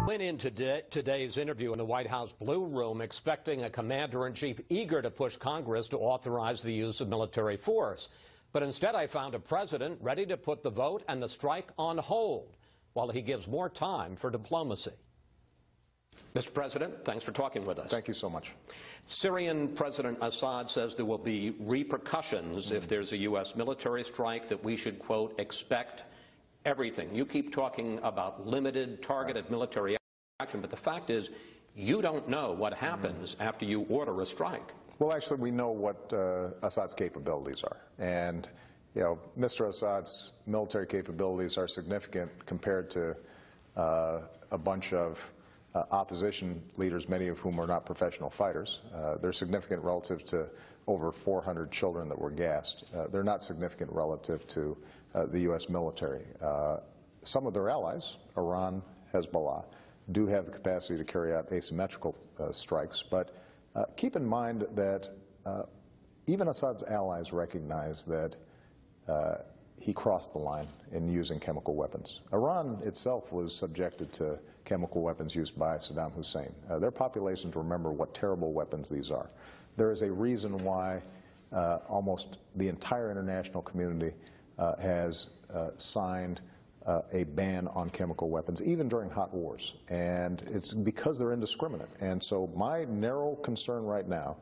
Went into today's interview in the White House Blue Room expecting a commander-in-chief eager to push Congress to authorize the use of military force. But instead I found a president ready to put the vote and the strike on hold while he gives more time for diplomacy. Mr. President, thanks for talking with us. Thank you so much. Syrian President Assad says there will be repercussions if there's a U.S. military strike, that we should, quote, expect everything. You keep talking about limited, targeted military action, but the fact is you don't know what happens after you order a strike. Well, actually, we know what Assad's capabilities are. And, you know, Mr. Assad's military capabilities are significant compared to a bunch of opposition leaders, many of whom are not professional fighters. They're significant relative to over 400 children that were gassed. They're not significant relative to the U.S. military. Some of their allies, Iran, Hezbollah, do have the capacity to carry out asymmetrical strikes, but keep in mind that even Assad's allies recognize that he crossed the line in using chemical weapons. Iran itself was subjected to chemical weapons used by Saddam Hussein. Their populations remember what terrible weapons these are. There is a reason why almost the entire international community has signed a ban on chemical weapons, even during hot wars. And it's because they're indiscriminate. And so my narrow concern right now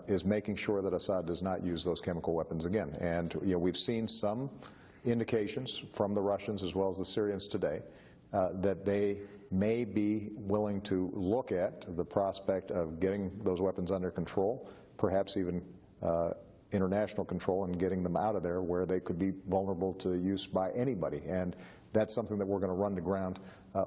is making sure that Assad does not use those chemical weapons again. And you know, we've seen some indications from the Russians as well as the Syrians today that they may be willing to look at the prospect of getting those weapons under control, perhaps even international control, and getting them out of there where they could be vulnerable to use by anybody. And that's something that we're going to run to ground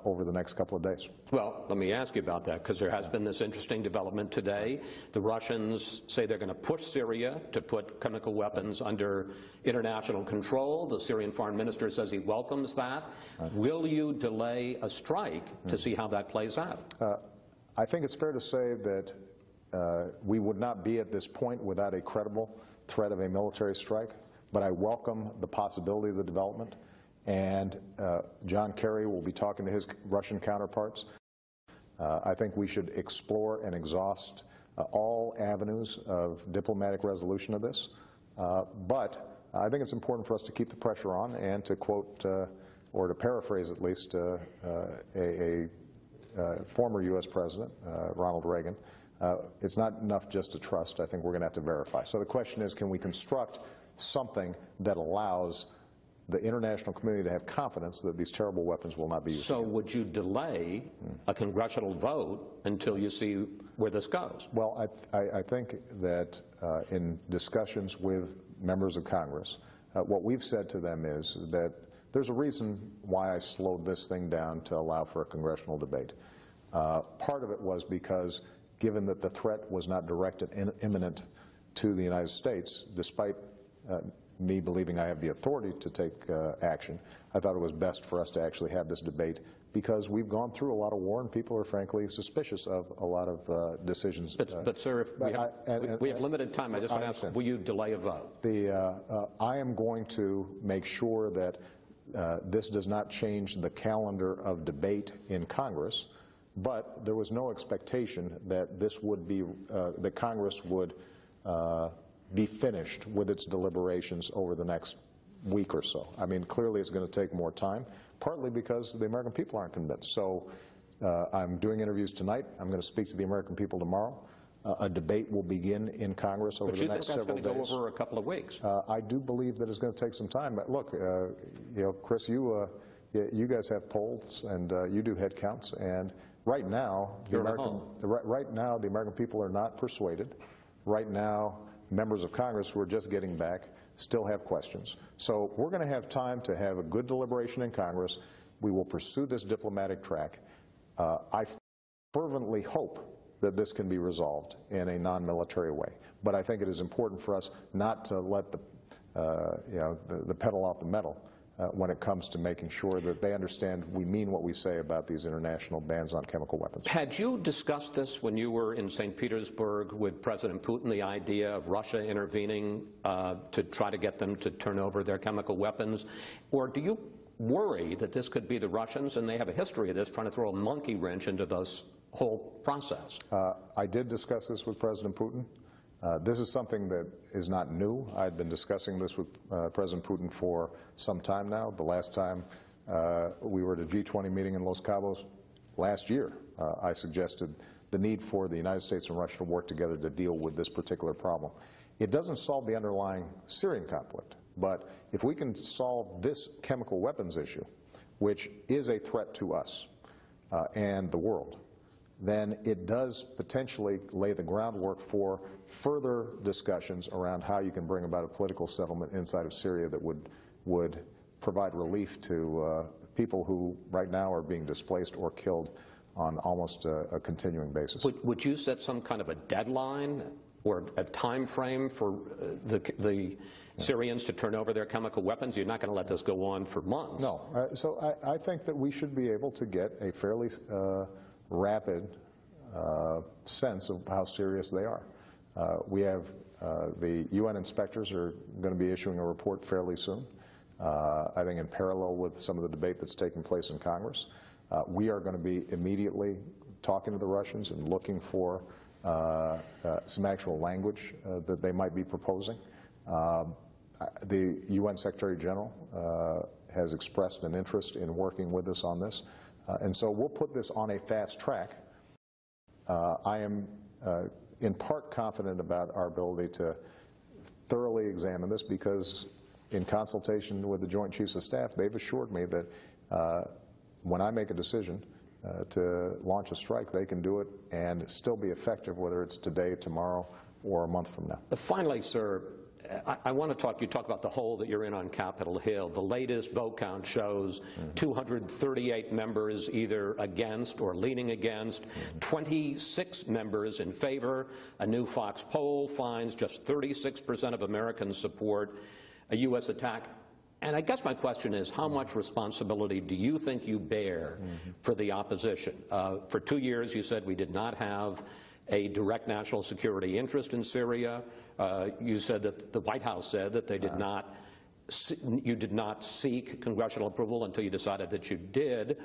over the next couple of days. Well, let me ask you about that, because there has been this interesting development today. The Russians say they're going to push Syria to put chemical weapons under international control. The Syrian foreign minister says he welcomes that. Will you delay a strike to see how that plays out? I think it's fair to say that we would not be at this point without a credible threat of a military strike, but I welcome the possibility of the development. And John Kerry will be talking to his Russian counterparts. I think we should explore and exhaust all avenues of diplomatic resolution of this. But I think it's important for us to keep the pressure on and to quote, or to paraphrase at least, a former U.S. President, Ronald Reagan. It's not enough just to trust. I think we're going to have to verify. So the question is, can we construct something that allows the international community to have confidence that these terrible weapons will not be used So again? would you delay a congressional vote until you see where this goes? Well, I think that in discussions with members of Congress, what we've said to them is that there's a reason why I slowed this thing down to allow for a congressional debate. Part of it was because given that the threat was not direct and imminent to the United States, despite me believing I have the authority to take action, I thought it was best for us to actually have this debate, because we've gone through a lot of war and people are frankly suspicious of a lot of decisions. But sir, if we have limited time, I just want to ask, will you delay a vote? I am going to make sure that this does not change the calendar of debate in Congress, but there was no expectation that this would be, that Congress would be finished with its deliberations over the next week or so. I mean, clearly it's going to take more time, partly because the American people aren't convinced. So I'm doing interviews tonight. I'm going to speak to the American people tomorrow. A debate will begin in Congress over the next several days. But you think that's going to go over a couple of weeks? I do believe that it's going to take some time. But look, you know, Chris, you guys have polls and you do head counts, and right now the American people are not persuaded. Right now, members of Congress who are just getting back still have questions. So we're going to have time to have a good deliberation in Congress. We will pursue this diplomatic track. I fervently hope that this can be resolved in a non-military way. But I think it is important for us not to let the pedal off the metal when it comes to making sure that they understand we mean what we say about these international bans on chemical weapons. Had you discussed this when you were in St. Petersburg with President Putin, the idea of Russia intervening to try to get them to turn over their chemical weapons? Or do you worry that this could be the Russians, and they have a history of this, trying to throw a monkey wrench into this whole process? I did discuss this with President Putin. This is something that is not new. I've been discussing this with President Putin for some time now. The last time we were at a G20 meeting in Los Cabos last year, I suggested the need for the United States and Russia to work together to deal with this particular problem. It doesn't solve the underlying Syrian conflict, but if we can solve this chemical weapons issue, which is a threat to us and the world, then it does potentially lay the groundwork for further discussions around how you can bring about a political settlement inside of Syria that would provide relief to people who right now are being displaced or killed on almost a continuing basis. Would you set some kind of a deadline or a time frame for the Syrians to turn over their chemical weapons? You're not going to let this go on for months. No. So I think that we should be able to get a fairly rapid sense of how serious they are. We have the UN inspectors are going to be issuing a report fairly soon, I think in parallel with some of the debate that's taking place in Congress. We are going to be immediately talking to the Russians and looking for some actual language that they might be proposing. The UN Secretary General has expressed an interest in working with us on this, and so we'll put this on a fast track. I am in part confident about our ability to thoroughly examine this because in consultation with the Joint Chiefs of Staff, they've assured me that when I make a decision to launch a strike, they can do it and still be effective, whether it's today, tomorrow, or a month from now. Finally, sir, I want to you talk about the hole that you're in on Capitol Hill. The latest vote count shows 238 members either against or leaning against, 26 members in favor. A new Fox poll finds just 36% of Americans support a U.S. attack. And I guess my question is, how much responsibility do you think you bear for the opposition? For 2 years, you said we did not have a direct national security interest in Syria. You said that the White House said that they did not, you did not seek congressional approval until you decided that you did.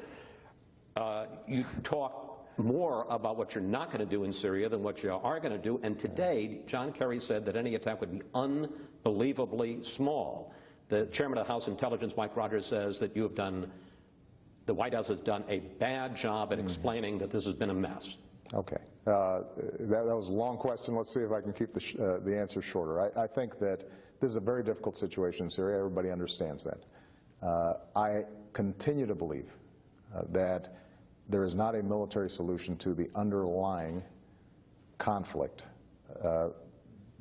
You talk more about what you're not going to do in Syria than what you are going to do. And today, John Kerry said that any attack would be unbelievably small. The chairman of the House Intelligence, Mike Rogers, says that the White House has done a bad job at explaining that this has been a mess. Okay. That was a long question. Let's see if I can keep the answer shorter. I think that this is a very difficult situation in Syria. Everybody understands that. I continue to believe that there is not a military solution to the underlying conflict,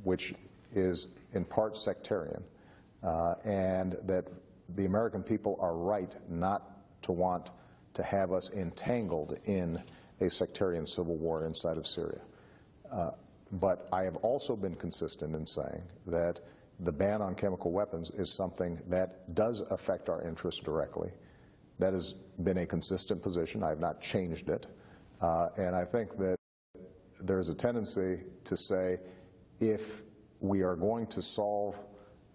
which is in part sectarian, and that the American people are right not to want to have us entangled in a sectarian civil war inside of Syria. But I have also been consistent in saying that the ban on chemical weapons is something that does affect our interests directly. That has been a consistent position. I have not changed it. And I think that there is a tendency to say if we are going to solve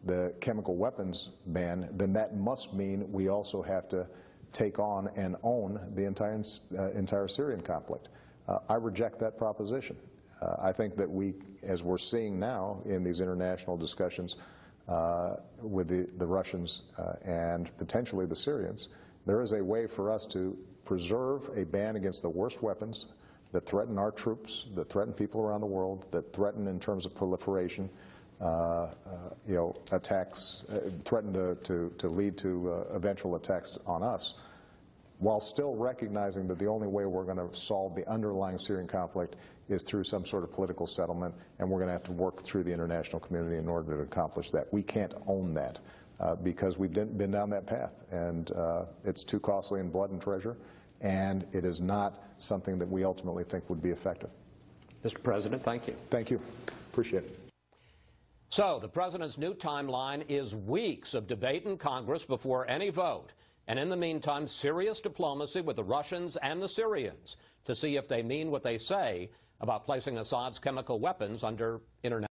the chemical weapons ban, then that must mean we also have to take on and own the entire Syrian conflict. I reject that proposition. I think that we, as we're seeing now in these international discussions with the Russians and potentially the Syrians, there is a way for us to preserve a ban against the worst weapons that threaten our troops, that threaten people around the world, that threaten in terms of proliferation, attacks, threaten to lead to eventual attacks on us, while still recognizing that the only way we're going to solve the underlying Syrian conflict is through some sort of political settlement, and we're going to have to work through the international community in order to accomplish that. We can't own that because we've been down that path, and it's too costly in blood and treasure, and it is not something that we ultimately think would be effective. Mr. President, thank you. Thank you. Appreciate it. So the president's new timeline is weeks of debate in Congress before any vote. And in the meantime, serious diplomacy with the Russians and the Syrians to see if they mean what they say about placing Assad's chemical weapons under international